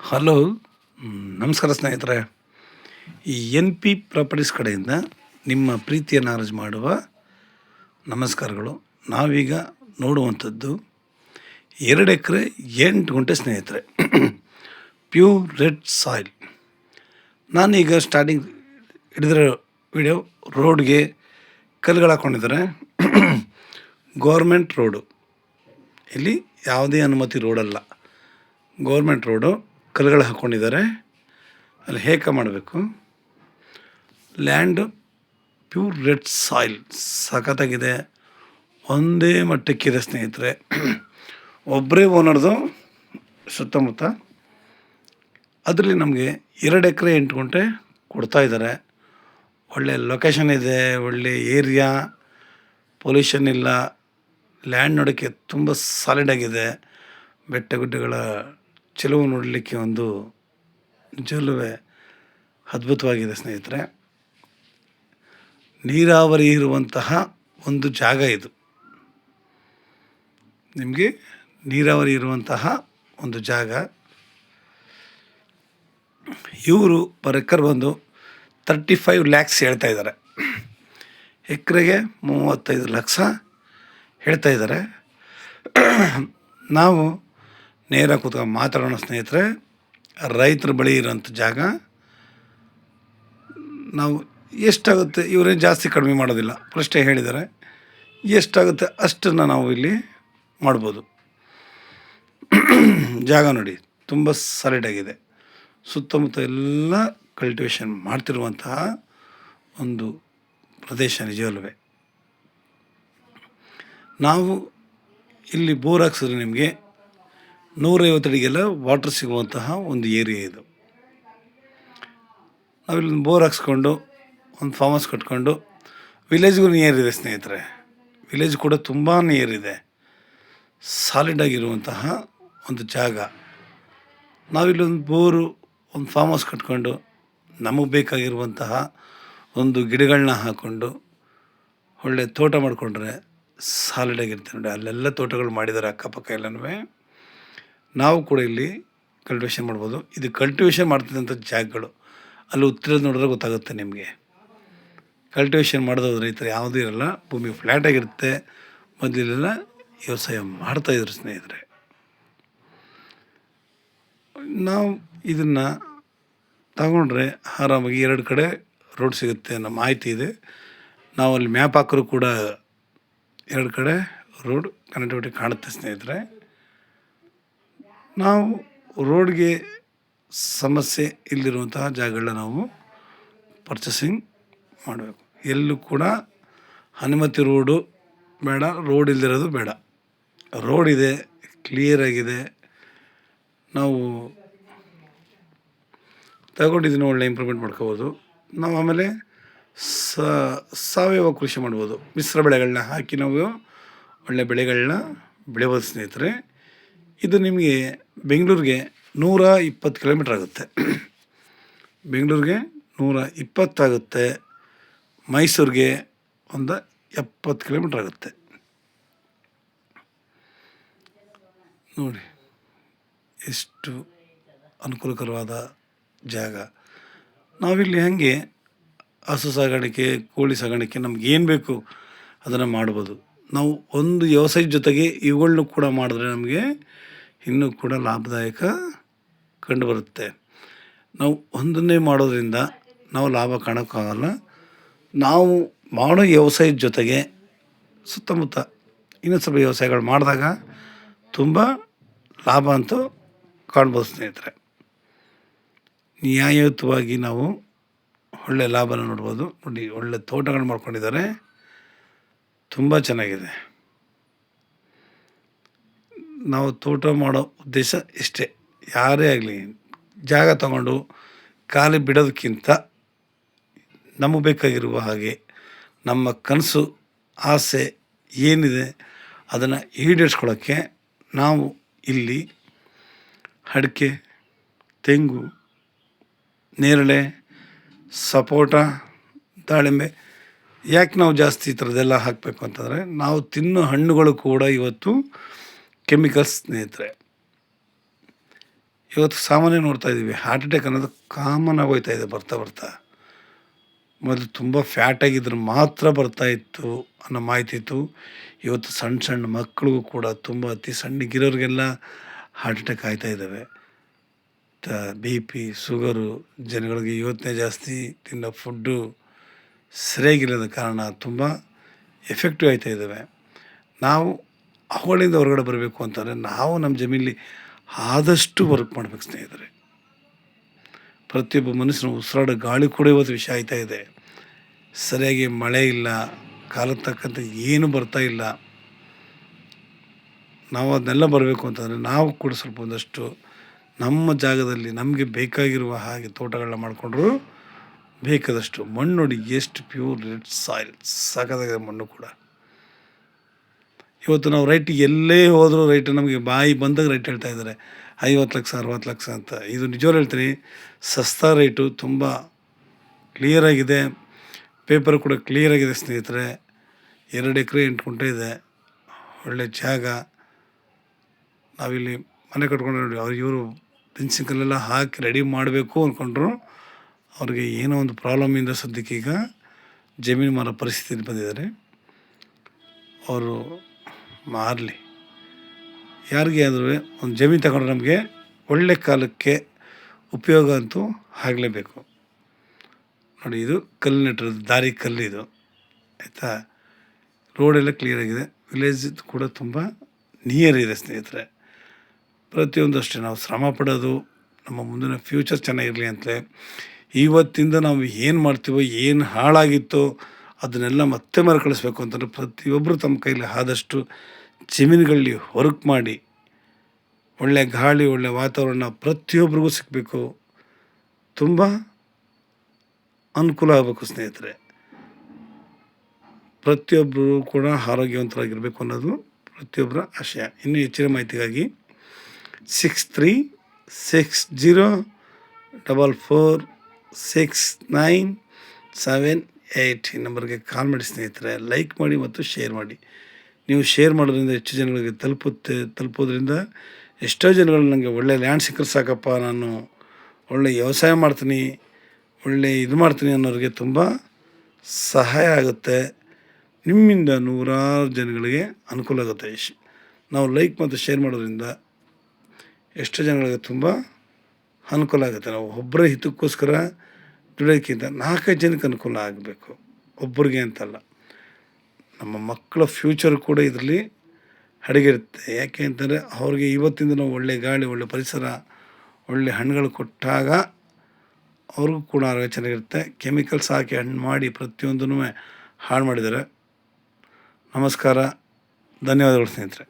Hello. ನಮಸ್ಕಾರ ಸ್ನೇಹಿತರೆ. ಈ ಎನ್ ಪಿ ಪ್ರಾಪರ್ಟೀಸ್ ಕಡೆಯಿಂದ ನಿಮ್ಮ ಪ್ರೀತಿಯನ್ನು ಅರ್ಜಿ ಮಾಡುವ ನಮಸ್ಕಾರಗಳು. ನಾವೀಗ ನೋಡುವಂಥದ್ದು 2 ಎಕರೆ 8 ಗುಂಟೆ ಸ್ನೇಹಿತರೆ. Pure red soil. ನಾನೀಗ ಸ್ಟಾರ್ಟಿಂಗ್ ಹಿಡಿದಿರೋ ವಿಡಿಯೋ ರೋಡ್ಗೆ ಕಲ್ಲುಗಳು ಹಾಕ್ಕೊಂಡಿದ್ದಾರೆ. ಗೌರ್ಮೆಂಟ್ ರೋಡು, ಇಲ್ಲಿ ಯಾವುದೇ ಅನುಮತಿ ರೋಡಲ್ಲ, ಗೌರ್ಮೆಂಟ್ ರೋಡು. ಕಲ್ಲುಗಳು ಹಾಕ್ಕೊಂಡಿದ್ದಾರೆ. ಅಲ್ಲಿ ಹೇಗೆ ಮಾಡಬೇಕು. ಲ್ಯಾಂಡು ಪ್ಯೂರ್ ರೆಡ್ ಸಾಯಿಲ್ ಸಖತ್ತಾಗಿದೆ. ಒಂದೇ ಮಟ್ಟಕ್ಕಿದೆ ಸ್ನೇಹಿತರೆ. ಒಬ್ಬರೇ ಓನರ್ದು ಸುತ್ತಮುತ್ತ. ಅದರಲ್ಲಿ ನಮಗೆ 2 ಎಕರೆ 8 ಗುಂಟೆ ಕೊಡ್ತಾಯಿದ್ದಾರೆ. ಒಳ್ಳೆ ಲೊಕೇಶನ್ ಇದೆ, ಒಳ್ಳೆ ಏರಿಯಾ, ಪೊಲ್ಯೂಷನ್ ಇಲ್ಲ. ಲ್ಯಾಂಡ್ ನೋಡೋಕ್ಕೆ ತುಂಬ ಸಾಲಿಡಾಗಿದೆ. ಬೆಟ್ಟ ಗುಡ್ಡಗಳ ಚೆಲುವು ನೋಡಲಿಕ್ಕೆ ಒಂದು ನಿಜವಲ್ಲೂ ಅದ್ಭುತವಾಗಿದೆ ಸ್ನೇಹಿತರೆ. ನೀರಾವರಿ ಇರುವಂತಹ ಒಂದು ಜಾಗ ಇದು. ನಿಮಗೆ ನೀರಾವರಿ ಇರುವಂತಹ ಒಂದು ಜಾಗ. ಇವರು ಪರ್ ಎಕರ್ ಬಂದು 35 ಲ್ಯಾಕ್ಸ್ ಹೇಳ್ತಾ ಇದ್ದಾರೆ. ಎಕರೆಗೆ 35 ಲಕ್ಷ ಹೇಳ್ತಾ ಇದ್ದಾರೆ. ನಾವು ನೇರ ಕೂತ್ಕೊಂಡು ಮಾತಾಡೋಣ ಸ್ನೇಹಿತರೆ. ರೈತರ ಬಳಿ ಇರೋಂಥ ಜಾಗ. ನಾವು ಎಷ್ಟಾಗುತ್ತೆ, ಇವರೇ ಜಾಸ್ತಿ ಕಡಿಮೆ ಮಾಡೋದಿಲ್ಲ, ಫಸ್ಟೇ ಹೇಳಿದ್ದಾರೆ. ಎಷ್ಟಾಗುತ್ತೆ ಅಷ್ಟನ್ನು ನಾವು ಇಲ್ಲಿ ಮಾಡ್ಬೋದು. ಜಾಗ ನೋಡಿ ತುಂಬ ಸಾಲಿಡಾಗಿದೆ. ಸುತ್ತಮುತ್ತ ಎಲ್ಲ ಕಲ್ಟಿವೇಷನ್ ಮಾಡ್ತಿರುವಂತಹ ಒಂದು ಪ್ರದೇಶ ನಿಜವಲ್ಲವೇ. ನಾವು ಇಲ್ಲಿ ಬೋರ್ ಹಾಕ್ಸಿದ್ರೆ ನಿಮಗೆ 150 ಅಡಿಗೆಲ್ಲ ವಾಟ್ರ್ ಸಿಗುವಂತಹ ಒಂದು ಏರಿಯಾ ಇದು. ನಾವಿಲ್ಲಿ ಬೋರ್ ಹಾಕ್ಸ್ಕೊಂಡು ಒಂದು ಫಾರ್ಮ್ ಹೌಸ್ ಕಟ್ಕೊಂಡು ವಿಲೇಜ್ಗೂ ನಿಯರ್ ಇದೆ ಸ್ನೇಹಿತರೆ. ವಿಲೇಜ್ ಕೂಡ ತುಂಬ ನಿಯರ್ ಇದೆ. ಸಾಲಿಡಾಗಿರುವಂತಹ ಒಂದು ಜಾಗ. ನಾವಿಲ್ಲೊಂದು ಬೋರು, ಒಂದು ಫಾರ್ಮ್ ಹೌಸ್ ಕಟ್ಕೊಂಡು ನಮಗೆ ಬೇಕಾಗಿರುವಂತಹ ಒಂದು ಗಿಡಗಳನ್ನ ಹಾಕ್ಕೊಂಡು ಒಳ್ಳೆ ತೋಟ ಮಾಡಿಕೊಂಡ್ರೆ ಸಾಲಿಡಾಗಿರ್ತೀವಿ ನೋಡಿ. ಅಲ್ಲೆಲ್ಲ ತೋಟಗಳು ಮಾಡಿದ್ದಾರೆ ಅಕ್ಕಪಕ್ಕ ಎಲ್ಲನೂ. ನಾವು ಕೂಡ ಇಲ್ಲಿ ಕಲ್ಟಿವೇಷನ್ ಮಾಡ್ಬೋದು. ಇದು ಕಲ್ಟಿವೇಷನ್ ಮಾಡ್ತಿದ್ದಂಥ ಜಾಗಗಳು. ಅಲ್ಲಿ ಉತ್ತರದ ನೋಡಿದ್ರೆ ಗೊತ್ತಾಗುತ್ತೆ ನಿಮಗೆ. ಕಲ್ಟಿವೇಷನ್ ಮಾಡೋದು ರೈತರು ಯಾವುದೂ ಇರಲ್ಲ, ಭೂಮಿ ಫ್ಲ್ಯಾಟಾಗಿರುತ್ತೆ. ಮೊದಲೆಲ್ಲ ವ್ಯವಸಾಯ ಮಾಡ್ತಾಯಿದ್ರು ಸ್ನೇಹಿತರೆ. ನಾವು ಇದನ್ನು ತಗೊಂಡ್ರೆ ಆರಾಮಾಗಿ 2 ಕಡೆ ರೋಡ್ ಸಿಗುತ್ತೆ ಅನ್ನೋ ಮಾಹಿತಿ ಇದೆ. ನಾವು ಅಲ್ಲಿ ಮ್ಯಾಪ್ ಹಾಕಿದ್ರು ಕೂಡ 2 ಕಡೆ ರೋಡ್ ಕನೆಕ್ಟಿವಿಟಿ ಕಾಣುತ್ತೆ ಸ್ನೇಹಿತರೆ. ನಾವು ರೋಡ್ಗೆ ಸಮಸ್ಯೆ ಇಲ್ಲಿರುವಂತಹ ಜಾಗಗಳನ್ನ ನಾವು ಪರ್ಚೇಸಿಂಗ್ ಮಾಡಬೇಕು. ಎಲ್ಲೂ ಕೂಡ ಅನುಮತಿ ರೋಡು ಬೇಡ, ರೋಡ್ ಇಲ್ಲದಿರೋದು ಬೇಡ. ರೋಡ್ ಇದೆ, ಕ್ಲಿಯರಾಗಿದೆ. ನಾವು ತಗೊಂಡಿದ್ದೀನಿ, ಒಳ್ಳೆ ಇಂಪ್ರೂವ್ಮೆಂಟ್ ಮಾಡ್ಕೋಬೋದು. ನಾವು ಆಮೇಲೆ ಸಾವಯವ ಕೃಷಿ ಮಾಡ್ಬೋದು. ಮಿಶ್ರ ಬೆಳೆಗಳನ್ನ ಹಾಕಿ ನಾವು ಒಳ್ಳೆ ಬೆಳೆಗಳನ್ನ ಬೆಳೆಬೋದು ಸ್ನೇಹಿತರೆ. ಇದು ನಿಮಗೆ ಬೆಂಗಳೂರಿಗೆ 120 ಕಿಲೋಮೀಟ್ರ್ ಆಗುತ್ತೆ. ಬೆಂಗಳೂರಿಗೆ 120 ಆಗುತ್ತೆ. ಮೈಸೂರಿಗೆ ಒಂದು 70 ಕಿಲೋಮೀಟ್ರ್ ಆಗುತ್ತೆ ನೋಡಿ. ಎಷ್ಟು ಅನುಕೂಲಕರವಾದ ಜಾಗ. ನಾವಿಲ್ಲಿ ಹಾಗೆ ಹಸು ಸಾಗಾಣಿಕೆ, ಕೋಳಿ ಸಾಗಾಣಿಕೆ, ನಮ್ಗೆ ಏನು ಬೇಕು ಅದನ್ನು ಮಾಡ್ಬೋದು. ನಾವು ಒಂದು ವ್ಯವಸಾಯದ ಜೊತೆಗೆ ಇವುಗಳನ್ನೂ ಕೂಡ ಮಾಡಿದ್ರೆ ನಮಗೆ ಇನ್ನೂ ಕೂಡ ಲಾಭದಾಯಕ ಕಂಡುಬರುತ್ತೆ. ನಾವು ಒಂದನ್ನೇ ಮಾಡೋದ್ರಿಂದ ನಾವು ಲಾಭ ಕಾಣೋಕ್ಕಾಗಲ್ಲ. ನಾವು ಮಾಡೋ ವ್ಯವಸಾಯದ ಜೊತೆಗೆ ಸುತ್ತಮುತ್ತ ಇನ್ನೊಂದು ಸ್ವಲ್ಪ ವ್ಯವಸಾಯಗಳು ಮಾಡಿದಾಗ ತುಂಬ ಲಾಭ ಅಂತೂ ಕಾಣ್ಬೋದು ಸ್ನೇಹಿತರೆ. ನ್ಯಾಯಯುತವಾಗಿ ನಾವು ಒಳ್ಳೆ ಲಾಭನ ನೋಡ್ಬೋದು. ನೋಡಿ, ಒಳ್ಳೆ ತೋಟಗಳು ಮಾಡ್ಕೊಂಡಿದ್ದಾರೆ, ತುಂಬ ಚೆನ್ನಾಗಿದೆ. ನಾವು ತೋಟ ಮಾಡೋ ಉದ್ದೇಶ ಇಷ್ಟೇ. ಯಾರೇ ಆಗಲಿ ಜಾಗ ತಗೊಂಡು ಖಾಲಿ ಬಿಡೋದಕ್ಕಿಂತ ನಮಗೆ ಬೇಕಾಗಿರುವ ಹಾಗೆ ನಮ್ಮ ಕನಸು, ಆಸೆ ಏನಿದೆ ಅದನ್ನು ಈಡೇರಿಸ್ಕೊಳ್ಳೋಕ್ಕೆ ನಾವು ಇಲ್ಲಿ ಅಡಿಕೆ, ತೆಂಗು, ನೇರಳೆ, ಸಪೋಟ, ದಾಳಿಂಬೆ. ಯಾಕೆ ನಾವು ಜಾಸ್ತಿ ಈ ಥರದ್ದೆಲ್ಲ ಹಾಕಬೇಕು ಅಂತಂದರೆ, ನಾವು ತಿನ್ನೋ ಹಣ್ಣುಗಳು ಕೂಡ ಇವತ್ತು ಕೆಮಿಕಲ್ಸ್ ಸ್ನೇಹಿತರೆ. ಇವತ್ತು ಸಾಮಾನ್ಯ ನೋಡ್ತಾ ಇದ್ದೀವಿ, ಹಾರ್ಟ್ ಅಟ್ಯಾಕ್ ಅನ್ನೋದು ಕಾಮನ್ ಆಗೋಯ್ತಾ ಇದೆ ಬರ್ತಾ ಬರ್ತಾ. ಮೊದಲು ತುಂಬ ಫ್ಯಾಟ್ ಆಗಿದ್ರೆ ಮಾತ್ರ ಬರ್ತಾಯಿತ್ತು ಅನ್ನೋ ಮಾಹಿತಿ ಇತ್ತು. ಇವತ್ತು ಸಣ್ಣ ಸಣ್ಣ ಮಕ್ಕಳಿಗೂ ಕೂಡ ತುಂಬ ಅತಿ ಸಣ್ಣಗಿರೋರಿಗೆಲ್ಲ ಹಾರ್ಟ್ ಅಟ್ಯಾಕ್ ಆಗ್ತಾ ಇದ್ದಾವೆ. ಬಿ ಪಿ, ಶುಗರು, ಜನಗಳಿಗೆ ಯೋಚನೆ ಜಾಸ್ತಿ, ತಿನ್ನೋ ಫುಡ್ಡು ಸರಿಯಾಗಿಲ್ಲದ ಕಾರಣ ತುಂಬ ಎಫೆಕ್ಟಿವ್ ಆಗ್ತಾ ಇದ್ದಾವೆ. ನಾವು ಅವುಗಳಿಂದ ಹೊರಗಡೆ ಬರಬೇಕು ಅಂತಂದರೆ ನಾವು ನಮ್ಮ ಜಮೀನಲ್ಲಿ ಆದಷ್ಟು ವರ್ಕ್ ಮಾಡಬೇಕು ಸ್ನೇಹಿತರೆ. ಪ್ರತಿಯೊಬ್ಬ ಮನುಷ್ಯನ ಉಸಿರಾಡೋ ಗಾಳಿ ಕೂಡ ಇವತ್ತು ವಿಷ ಆಗ್ತಾ ಇದೆ. ಸರಿಯಾಗಿ ಮಳೆ ಇಲ್ಲ, ಕಾಲಕ್ಕೆ ತಕ್ಕಂತೆ ಏನೂ ಬರ್ತಾ ಇಲ್ಲ. ನಾವು ಅದನ್ನೆಲ್ಲ ಬರಬೇಕು ಅಂತಂದರೆ ನಾವು ಕೂಡ ಸ್ವಲ್ಪ ಒಂದಷ್ಟು ನಮ್ಮ ಜಾಗದಲ್ಲಿ ನಮಗೆ ಬೇಕಾಗಿರುವ ಹಾಗೆ ತೋಟಗಳನ್ನ ಮಾಡಿಕೊಂಡ್ರು ಬೇಕಾದಷ್ಟು. ಮಣ್ಣು ನೋಡಿ ಎಷ್ಟು ಪ್ಯೂರ್ ರೆಡ್ ಸಾಯಿಲ್, ಸಾಕಾಗಿದೆ ಮಣ್ಣು ಕೂಡ. ಇವತ್ತು ನಾವು ರೈಟ್ ಎಲ್ಲೇ ಹೋದರೂ ರೈಟ್ ನಮಗೆ ಬಾಯಿ ಬಂದಾಗ ರೈಟ್ ಹೇಳ್ತಾ ಇದ್ದಾರೆ 50 ಲಕ್ಷ 60 ಲಕ್ಷ ಅಂತ. ಇದು ನಿಜವಾಗ್ಲೂ ಹೇಳ್ತೀನಿ, ಸಸ್ತಾ ರೇಟು ತುಂಬ ಕ್ಲಿಯರಾಗಿದೆ. ಪೇಪರ್ ಕೂಡ ಕ್ಲಿಯರಾಗಿದೆ ಸ್ನೇಹಿತರೆ. 2 ಎಕರೆ 8 ಗುಂಟೆ ಇದೆ, ಒಳ್ಳೆ ಜಾಗ. ನಾವಿಲ್ಲಿ ಮನೆ ಕಟ್ಕೊಂಡು ನೋಡಿ, ಇವರು ಫೆನ್ಸಿಂಗ್ ಕಲ್ಲೆಲ್ಲ ಹಾಕಿ ರೆಡಿ ಮಾಡಬೇಕು ಅಂದ್ಕೊಂಡ್ರು. ಅವ್ರಿಗೆ ಏನೋ ಒಂದು ಪ್ರಾಬ್ಲಮಿಂದ ಸದ್ಯಕ್ಕೆ ಈಗ ಜಮೀನು ಮಾರೋ ಪರಿಸ್ಥಿತಿಯಲ್ಲಿ ಬಂದಿದ್ದಾರೆ. ಅವರು ಮಾರಲಿ, ಯಾರಿಗೆ ಆದರೂ ಒಂದು ಜಮೀನು ತಗೊಂಡ್ರೆ ನಮಗೆ ಒಳ್ಳೆ ಕಾಲಕ್ಕೆ ಉಪಯೋಗ ಅಂತೂ ಆಗಲೇಬೇಕು. ನೋಡಿ, ಇದು ಕಲ್ಲು ನೆಟ್ಟಿರೋದು ದಾರಿ ಕಲ್ಲು ಇದು, ಆಯಿತಾ. ರೋಡೆಲ್ಲ ಕ್ಲಿಯರಾಗಿದೆ, ವಿಲೇಜ್ ಕೂಡ ತುಂಬ ನಿಯರ್ ಇದೆ ಸ್ನೇಹಿತರೆ. ಪ್ರತಿಯೊಂದು ಅಷ್ಟೇ ನಾವು ಶ್ರಮ ಪಡೋದು ನಮ್ಮ ಮುಂದಿನ ಫ್ಯೂಚರ್ ಚೆನ್ನಾಗಿರಲಿ ಅಂತಲೇ. ಇವತ್ತಿಂದ ನಾವು ಏನು ಮಾಡ್ತೀವೋ, ಏನು ಹಾಳಾಗಿತ್ತೋ ಅದನ್ನೆಲ್ಲ ಮತ್ತೆ ಮರುಕಳಿಸ್ಬೇಕು ಅಂತಂದರೆ ಪ್ರತಿಯೊಬ್ಬರು ತಮ್ಮ ಕೈಲಿ ಆದಷ್ಟು ಜಮೀನುಗಳಲ್ಲಿ ವರ್ಕ್ ಮಾಡಿ ಒಳ್ಳೆಯ ಗಾಳಿ, ಒಳ್ಳೆಯ ವಾತಾವರಣ ಪ್ರತಿಯೊಬ್ಬರಿಗೂ ಸಿಗಬೇಕು. ತುಂಬ ಅನುಕೂಲ ಆಗಬೇಕು ಸ್ನೇಹಿತರೆ. ಪ್ರತಿಯೊಬ್ಬರು ಕೂಡ ಆರೋಗ್ಯವಂತರಾಗಿರಬೇಕು ಅನ್ನೋದು ಪ್ರತಿಯೊಬ್ಬರ ಆಶಯ. ಇನ್ನೂ ಹೆಚ್ಚಿನ ಮಾಹಿತಿಗಾಗಿ 6360446978 ಈ ನಂಬರ್ಗೆ ಕಾಲ್ ಮಾಡಿ ಸ್ನೇಹಿತರೆ. ಲೈಕ್ ಮಾಡಿ ಮತ್ತು ಶೇರ್ ಮಾಡಿ. ನೀವು ಶೇರ್ ಮಾಡೋದ್ರಿಂದ ಹೆಚ್ಚು ಜನಗಳಿಗೆ ತಲುಪೋದ್ರಿಂದ ಎಷ್ಟೋ ಜನಗಳು ನನಗೆ ಒಳ್ಳೆ ಲ್ಯಾಂಡ್ ಸಿಕ್ಕರೆ ಸಾಕಪ್ಪ, ನಾನು ಒಳ್ಳೆ ವ್ಯವಸಾಯ ಮಾಡ್ತೀನಿ, ಒಳ್ಳೆ ಇದು ಮಾಡ್ತೀನಿ ಅನ್ನೋರಿಗೆ ತುಂಬ ಸಹಾಯ ಆಗುತ್ತೆ. ನಿಮ್ಮಿಂದ ನೂರಾರು ಜನಗಳಿಗೆ ಅನುಕೂಲ ಆಗುತ್ತೆ. ನಾವು ಲೈಕ್ ಮತ್ತು ಶೇರ್ ಮಾಡೋದ್ರಿಂದ ಎಷ್ಟು ಜನಗಳಿಗೆ ತುಂಬ ಅನುಕೂಲ ಆಗುತ್ತೆ. ನಾವು ಒಬ್ಬರ ಹಿತಕ್ಕೋಸ್ಕರ ದುಡಿಯೋಕ್ಕಿಂತ 4-5 ಜನಕ್ಕೆ ಅನುಕೂಲ ಆಗಬೇಕು, ಒಬ್ಬರಿಗೆ ಅಂತಲ್ಲ. ನಮ್ಮ ಮಕ್ಕಳ ಫ್ಯೂಚರ್ ಕೂಡ ಇದರಲ್ಲಿ ಅಡಗಿರುತ್ತೆ. ಯಾಕೆ ಅಂತಂದರೆ ಅವ್ರಿಗೆ ಇವತ್ತಿಂದ ನಾವು ಒಳ್ಳೆ ಗಾಳಿ, ಒಳ್ಳೆ ಪರಿಸರ, ಒಳ್ಳೆ ಹಣ್ಣುಗಳು ಕೊಟ್ಟಾಗ ಅವ್ರಿಗೂ ಕೂಡ ಆರೋಗ್ಯ ಚೆನ್ನಾಗಿರುತ್ತೆ. ಕೆಮಿಕಲ್ಸ್ ಹಾಕಿ ಹಣ್ಣು ಮಾಡಿ ಪ್ರತಿಯೊಂದೂ ಹಾಳು ಮಾಡಿದ್ದಾರೆ. ನಮಸ್ಕಾರ, ಧನ್ಯವಾದಗಳು ಸ್ನೇಹಿತರೆ.